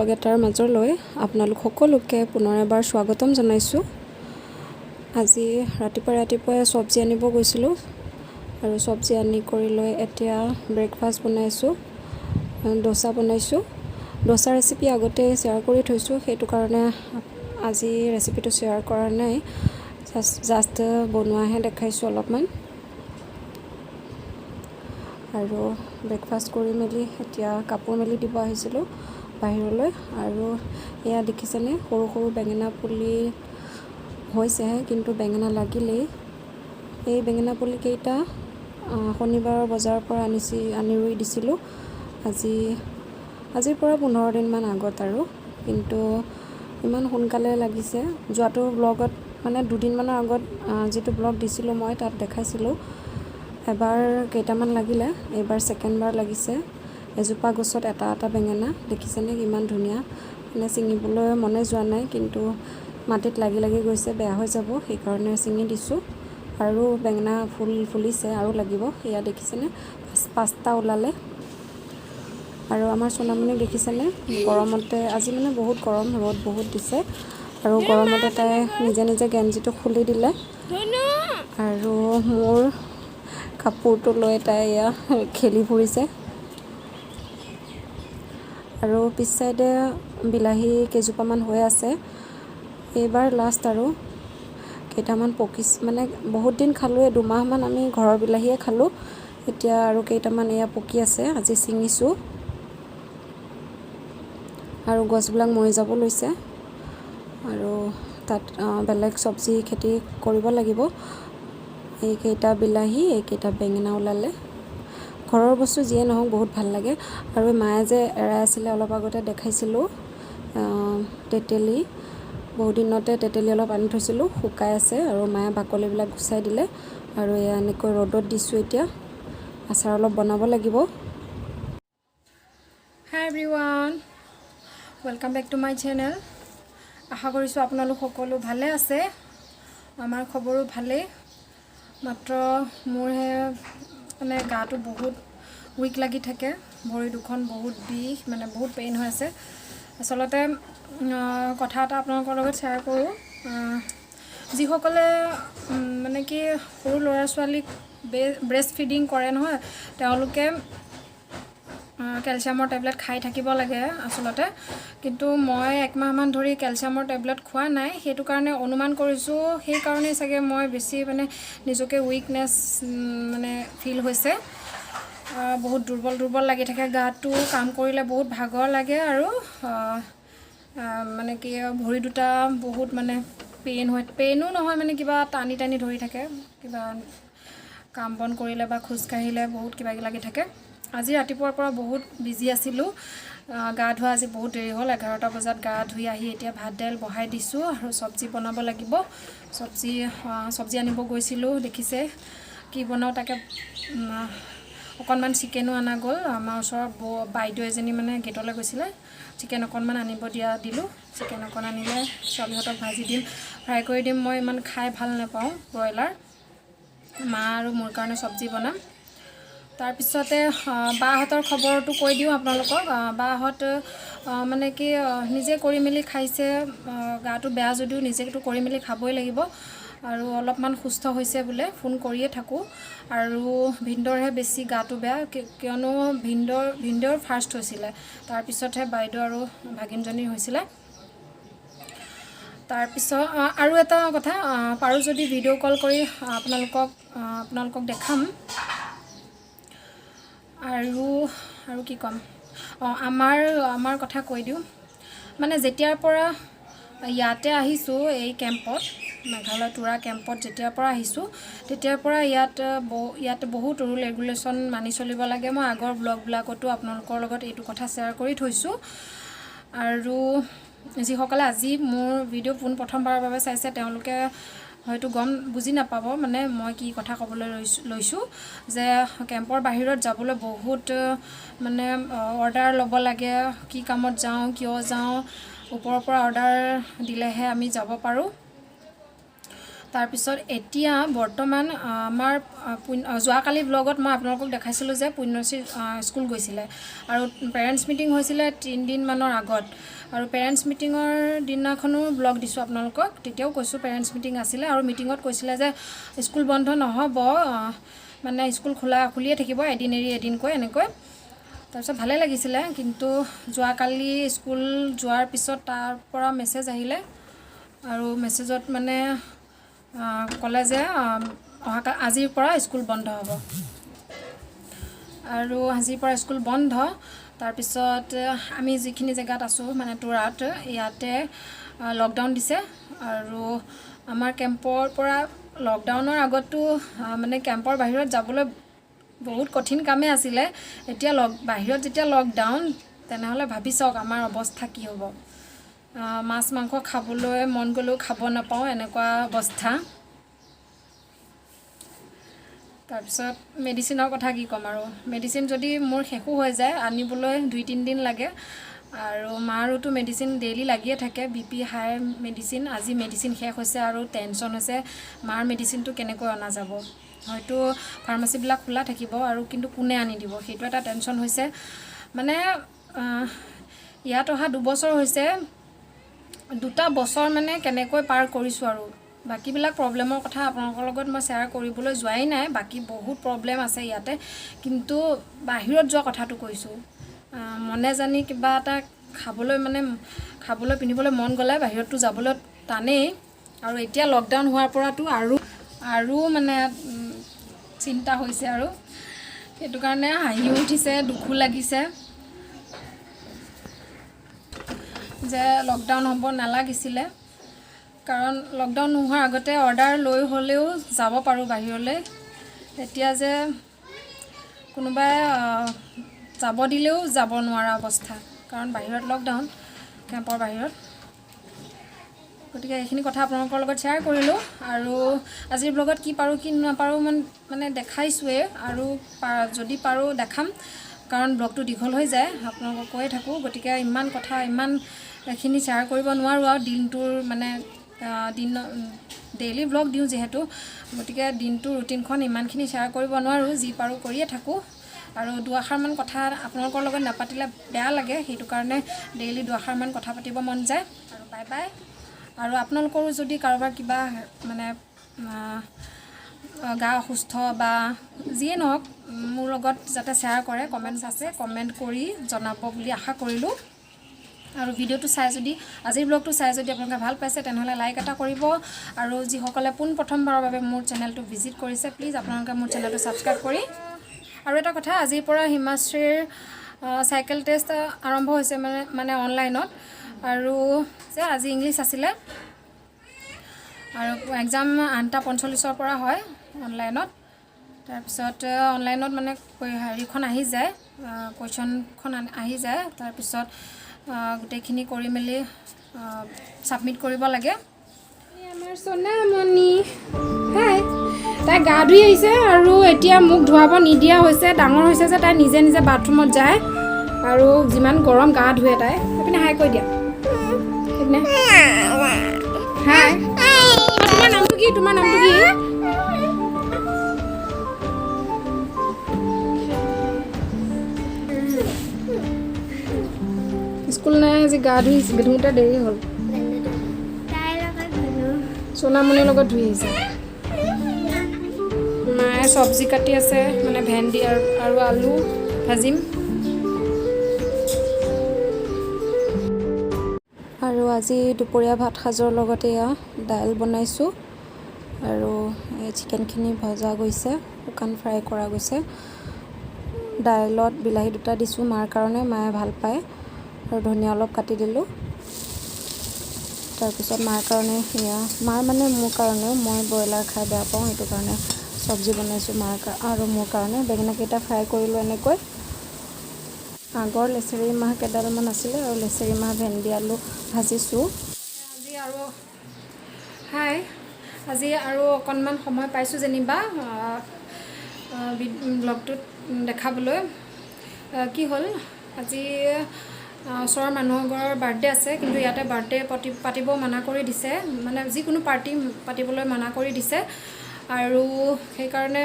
Blog এটাৰ মাজলৈ আপোনালোক সকলোকে পুনৰ এবাৰ স্বাগতম জনাইছোঁ। আজি ৰাতিপুৱাই চব্জি আনিব গৈছিলোঁ আৰু চব্জি আনি কৰি লৈ এতিয়া ব্ৰেকফাষ্ট বনাইছোঁ। ডোচা বনাইছোঁ। ডোচা ৰেচিপি আগতে শ্বেয়াৰ কৰি থৈছোঁ, সেইটো কাৰণে আজি ৰেচিপিটো শ্বেয়াৰ কৰা নাই, জাষ্ট বনোৱাহে দেখাইছোঁ অলপমান। আৰু ব্ৰেকফাষ্ট কৰি মেলি এতিয়া কাপোৰ মেলি দিব আহিছিলোঁ বাহিৰলৈ। আৰু এয়া দেখিছেনে, সৰু সৰু বেঙেনা পুলি হৈছেহে, কিন্তু বেঙেনা লাগিলেই। এই বেঙেনা পুলিকেইটা শনিবাৰৰ বজাৰৰ পৰা আনি ৰুই দিছিলোঁ। আজিৰ পৰা 15 দিনমান আগত আৰু, কিন্তু ইমান সোনকালে লাগিছে। যোৱাটো ব্লগত মানে 2 দিনমানৰ আগত যিটো ব্লগ দিছিলোঁ মই, তাত দেখাইছিলোঁ এবাৰ কেইটামান লাগিলে, এইবাৰ ছেকেণ্ডবাৰ লাগিছে। এজোপা গছত এটা বেঙেনা দেখিছেনে, কিমান ধুনীয়া। মানে ছিঙিবলৈ মনে যোৱা নাই, কিন্তু মাটিত লাগি গৈছে, বেয়া হৈ যাব, সেইকাৰণে ছিঙি দিছোঁ। আৰু বেঙেনা ফুলিছে, আৰু লাগিব। এয়া দেখিছেনে, 5টা ওলালে। আৰু আমাৰ সোণামণিক দেখিছেনে, গৰমতে আজি মানে বহুত গৰম, ৰ'দ বহুত দিছে, আৰু গৰমতে তাই নিজে গেঞ্জিটো খুলি দিলে। আৰু মোৰ কাপোৰটো লৈ তাই এয়া খেলি ফুৰিছে। আৰু পিছ চাইডে বিলাহী কেইজোপামান হৈ আছে। এইবাৰ লাষ্ট আৰু কেইটামান পকিছে, মানে বহুত দিন খালোঁৱে, 2 মাহমান আমি ঘৰৰ বিলাহীয়ে খালোঁ। এতিয়া আৰু কেইটামান এয়া পকি আছে, আজি ছিঙিছোঁ। আৰু গছবিলাক মৰি যাব লৈছে, আৰু তাত বেলেগ চব্জি খেতি কৰিব লাগিব। এইকেইটা বিলাহী, এইকেইটা বেঙেনা ওলালে। ঘৰৰ বস্তু যিয়ে নহওক বহুত ভাল লাগে। আৰু মায়ে যে এৰাই আছিলে, অলপ আগতে দেখাইছিলোঁ, তেতেলী। বহুত দিনতে তেতেলী অলপ আনি থৈছিলোঁ, শুকাই আছে, আৰু মায়ে বাকলিবিলাক গুচাই দিলে। আৰু এয়া এনেকৈ ৰ'দত দিছোঁ। এতিয়া আচাৰ অলপ বনাব লাগিব। Hi everyone, welcome back to my channel. আশা কৰিছোঁ আপোনালোক সকলো ভালে আছে। আমাৰ খবৰো ভালেই, মাত্ৰ মোৰহে মানে গাটো বহুত উইক লাগি থাকে। ভৰি দুখন বহুত বিষ, মানে বহুত পেইন হৈ আছে। আচলতে কথা এটা আপোনালোকৰ লগত শ্বেয়াৰ কৰোঁ। যিসকলে মানে কি সৰু ল'ৰা ছোৱালীক ব্ৰেষ্ট ফিডিং কৰে নহয়, তেওঁলোকে কেলছিয়ামৰ টেবলেট খাই থাকিব লাগে আচলতে। কিন্তু মই 1 মাহমান ধৰি কেলছিয়ামৰ টেবলেট খোৱা নাই, সেইটো কাৰণে অনুমান কৰিছোঁ, সেইকাৰণেই চাগে মই বেছি মানে নিজকে উইকনেছ মানে ফিল হৈছে। বহুত দুৰ্বল লাগি থাকে গাটো, কাম কৰিলে বহুত ভাগৰ লাগে, আৰু মানে কি ভৰি দুটা বহুত মানে পেইনো নহয়, মানে কিবা টানি ধৰি থাকে, কিবা কাম বন কৰিলে বা খোজকাঢ়িলে বহুত কিবা লাগি থাকে। আজি ৰাতিপুৱাৰ পৰা বহুত বিজি আছিলোঁ। গা ধোৱা আজি বহুত দেৰি হ'ল, 11টা বজাত গা ধুই আহি এতিয়া ভাত দাইল বহাই দিছোঁ, আৰু চব্জি বনাব লাগিব। চব্জি আনিব গৈছিলোঁ, দেখিছে কি বনাওঁ তাকে। অকণমান চিকেনো অনা গ'ল। আমাৰ ওচৰৰ বাইদেউ এজনী মানে গেটলৈ গৈছিলে, চিকেন অকণমান আনিব দিলোঁ। চিকেন অকণ আনিলে, ছোৱালীহঁতক ভাজি দিম, ফ্ৰাই কৰি দিম। মই ইমান খাই ভাল নাপাওঁ ব্ৰইলাৰ। মা আৰু মোৰ কাৰণে চব্জি বনাম। তাৰপিছতে বাহঁতৰ খবৰটো কৈ দিওঁ আপোনালোকক। বাহঁত মানে কি নিজে কৰি মেলি খাইছে। গাটো বেয়া যদিও নিজেতো কৰি মেলি খাবই লাগিব, আৰু অলপমান সুস্থ হৈছে বোলে, ফোন কৰিয়ে থাকোঁ। আৰু ভিনদেউৰহে বেছি গাটো বেয়া, কিয়নো ভিনদেউৰ ফাৰ্ষ্ট হৈছিলে, তাৰপিছতহে বাইদেউ আৰু ভাগিনজনীৰ হৈছিলে। তাৰপিছত আৰু এটা কথা, পাৰোঁ যদি ভিডিঅ' কল কৰি আপোনালোকক দেখাম। আৰু কি ক'ম, আমাৰ কথা কৈ দিওঁ। মানে যেতিয়াৰ পৰা ইয়াতে আহিছোঁ, এই কেম্পত, মেঘালয় টুৰা কেম্পত যেতিয়াৰ পৰা আহিছোঁ, তেতিয়াৰ পৰা ইয়াত বহুত ৰুল ৰেগুলেশ্যন মানি চলিব লাগে। মই আগৰ ব্লগবিলাকতো আপোনালোকৰ লগত এইটো কথা শ্বেয়াৰ কৰি থৈছোঁ। আৰু যিসকলে আজি মোৰ ভিডিঅ' প্ৰথমবাৰৰ বাবে চাইছে, তেওঁলোকে হয়তো বুজি নাপাব, মানে মই কি কথা ক'বলৈ লৈছোঁ, যে কেম্পৰ বাহিৰত যাবলৈ বহুত মানে অৰ্ডাৰ ল'ব লাগে। কি কামত যাওঁ, কিয় যাওঁ, ওপৰৰ পৰা অৰ্ডাৰ দিলেহে আমি যাব পাৰোঁ। তাৰপিছত এতিয়া বৰ্তমান আমাৰ যোৱাকালি ব্লগত মই আপোনালোকক দেখাইছিলোঁ যে পুণ্যশ্ৰী স্কুল গৈছিলে আৰু পেৰেণ্টছ মিটিং হৈছিলে 3 দিনমানৰ আগত আৰু পেৰেণ্টছ মিটিঙৰ দিনাখনো ব্লগ দিছোঁ আপোনালোকক তেতিয়াও কৈছোঁ পেৰেণ্টছ মিটিং আছিলে আৰু মিটিঙত কৈছিলে যে স্কুল বন্ধ নহ'ব মানে স্কুল খুলিয়ে থাকিব এদিন এৰি এদিনকৈ এনেকৈ তাৰপিছত ভালে লাগিছিলে কিন্তু যোৱাকালি স্কুল যোৱাৰ পিছত তাৰ পৰা মেছেজ আহিলে আৰু মেছেজত মানে ক'লে যে আজিৰ পৰা স্কুল বন্ধ হ'ব আৰু আজিৰ পৰা স্কুল বন্ধ তাৰপিছত আমি যিখিনি জেগাত আছোঁ মানে তোৰাত ইয়াতে লকডাউন দিছে আৰু আমাৰ কেম্পৰ পৰা লকডাউনৰ আগতো মানে কেম্পৰ বাহিৰত যাবলৈ বহুত কঠিন কামেই আছিলে এতিয়া বাহিৰত যেতিয়া লকডাউন তেনেহ'লে ভাবি চাওক আমাৰ অৱস্থা কি হ'ব মাছ মাংস খাবলৈ মন গ'লেও খাব নাপাওঁ এনেকুৱা অৱস্থা তাৰপিছত মেডিচিনৰ কথা কি ক'ম আৰু মেডিচিন যদি মোৰ শেষো হৈ যায় আনিবলৈ 2-3 দিন লাগে আৰু মাৰোতো মেডিচিন ডেইলি লাগিয়ে থাকে বিপি হাই মেডিচিন আজি মেডিচিন শেষ হৈছে আৰু টেনশ্যন হৈছে মাৰ মেডিচিনটো কেনেকৈ অনা যাব হয়তো ফাৰ্মাচীবিলাক খোলা থাকিব আৰু কিন্তু কোনে আনি দিব সেইটো এটা টেনশ্যন হৈছে মানে ইয়াত অহা 2 বছৰ হৈছে 2টা বছৰ মানে কেনেকৈ পাৰ কৰিছোঁ আৰু বাকীবিলাক প্ৰব্লেমৰ কথা আপোনালোকৰ লগত মই শ্বেয়াৰ কৰিবলৈ যোৱাই নাই বাকী বহুত প্ৰব্লেম আছে ইয়াতে কিন্তু বাহিৰত যোৱা কথাটো কৈছোঁ মনে জানি কিবা এটা খাবলৈ পিন্ধিবলৈ মন গ'লে বাহিৰততো যাবলৈ টানেই আৰু এতিয়া লকডাউন হোৱাৰ পৰাতো আৰু মানে চিন্তা হৈছে আৰু সেইটো কাৰণে হাঁহিও উঠিছে দুখো লাগিছে যে লকডাউন হ'ব নালাগিছিলে কাৰণ লকডাউন নোহোৱাৰ আগতে অৰ্ডাৰ লৈ হ'লেও যাব পাৰোঁ বাহিৰলৈ এতিয়া যে কোনোবাই যাব দিলেও যাব নোৱাৰা অৱস্থা কাৰণ বাহিৰত লকডাউন কেম্পৰ বাহিৰত গতিকে এইখিনি কথা আপোনালোকৰ লগত শ্বেয়াৰ কৰিলোঁ আৰু আজিৰ ব্লগত কি পাৰোঁ কি নাপাৰোঁ মানে দেখাইছোঁৱেই আৰু যদি পাৰোঁ দেখাম কাৰণ ব্লগটো দীঘল হৈ যায় আপোনালোকক কৈয়ে থাকোঁ গতিকে ইমান কথা ইমানখিনি শ্বেয়াৰ কৰিব নোৱাৰোঁ আৰু দিনটোৰ মানে ডেইলি ব্লগ দিওঁ যিহেতু গতিকে দিনটোৰ ৰুটিনখন ইমানখিনি শ্বেয়াৰ কৰিব নোৱাৰোঁ যি পাৰোঁ কৰিয়ে থাকোঁ আৰু 2 আষাৰমান কথা আপোনালোকৰ লগত নাপাতিলে বেয়া লাগে সেইটো কাৰণে ডেইলি 2 আষাৰমান কথা পাতিব মন যায় আৰু বাই বাই আৰু আপোনালোকৰো যদি কাৰোবাৰ কিবা মানে গা অসুস্থ বা যিয়ে নহওক মোৰ লগত যাতে শ্বেয়াৰ কৰে কমেণ্টছ আছে কমেণ্ট কৰি জনাব বুলি আশা কৰিলোঁ আৰু ভিডিঅ'টো চাই যদি আজিৰ ব্লগটো চাই যদি আপোনালোকে ভাল পাইছে তেনেহ'লে লাইক এটা কৰিব আৰু যিসকলে প্ৰথমবাৰৰ বাবে মোৰ চেনেলটো ভিজিট কৰিছে প্লিজ আপোনালোকে মোৰ চেনেলটো ছাবস্ক্ৰাইব কৰি আৰু এটা কথা আজিৰ পৰা হিমাশ্ৰীৰ চাইকেল টেষ্ট আৰম্ভ হৈছে মানে অনলাইনত আৰু যে আজি ইংলিছ আছিলে আৰু এক্সাম 8:45 পৰা হয় অনলাইনত তাৰপিছত অনলাইনত মানে হেৰিখন আহি যায় কুৱেশ্যনখন আহি যায় তাৰপিছত গোটেইখিনি কৰি মেলি ছাবমিট কৰিব লাগে আমাৰ সোণামণি হাই তাই গা ধুই আহিছে আৰু এতিয়া মোক ধুৱাব নিদিয়া হৈছে ডাঙৰ হৈছে যে তাই নিজে নিজে বাথৰুমত যায় আৰু যিমান গৰম গা ধুৱে তাই এইপিনে হাই কৈ দিয়া এইপিনে হাই তোমাৰ নামটো কি স্কুল নাই আজি গা ধুওঁতে দেৰি হ'ল সোণামণিৰ লগত ধুই আহিছে মায়ে চব্জি কাটি আছে মানে ভেন্দি আৰু আলু ভাজিম আৰু আজি দুপৰীয়া ভাত সাজৰ লগতে এয়া দাইল বনাইছোঁ আৰু এই চিকেনখিনি ভজা গৈছে শুকান ফ্ৰাই কৰা গৈছে দাইলত বিলাহী 2টা দিছোঁ মাৰ কাৰণে মায়ে ভাল পায় আৰু ধনিয়া অলপ কাটি দিলোঁ তাৰপিছত মাৰ কাৰণে সেয়া মাৰ মানে মোৰ কাৰণেও মই ব্ৰইলাৰ খাই বেয়া পাওঁ সেইটো কাৰণে চব্জি বনাইছোঁ মাৰ আৰু মোৰ কাৰণে বেঙেনাকেইটা ফ্ৰাই কৰিলোঁ এনেকৈ আগৰ লেচেৰি মাহ কেইডালমান আছিলে আৰু লেচেৰি মাহ ভেন্দি আলু ভাজিছোঁ আজি আৰু অকণমান সময় পাইছোঁ যেনিবা ব্লগটোত দেখাবলৈ কি হ'ল আজি ওচৰৰ মানুহ ঘৰৰ বাৰ্থডে আছে, কিন্তু ইয়াতে বাৰ্থডে পাতিব মানা কৰি দিছে, মানে যিকোনো পাৰ্টি পাতিবলৈ মানা কৰি দিছে। আৰু সেইকাৰণে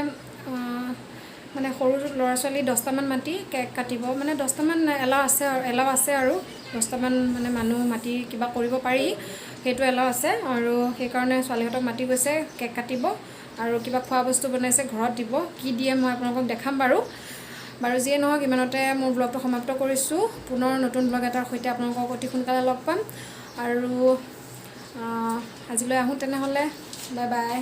মানে সৰু ল'ৰা ছোৱালী 10টামান মাতি কেক কাটিব, মানে 10টামান এলাও আছে আৰু 10টামান মানে মানুহ মাতি কিবা কৰিব পাৰি, সেইটো এলাও আছে। আৰু সেইকাৰণে ছোৱালীহঁতক মাতি গৈছে, কেক কাটিব আৰু কিবা খোৱা বস্তু বনাইছে, ঘৰত দিব। কি দিয়ে মই আপোনালোকক দেখাম বাৰু। যিয়ে নহওক ইমানতে মোৰ ব্লগটো সমাপ্ত কৰিছোঁ। পুনৰ নতুন ব্লগ এটাৰ সৈতে আপোনালোকক অতি সোনকালে লগ পাম। আৰু আজিলৈ আহোঁ তেনেহ'লে, বাই বাই।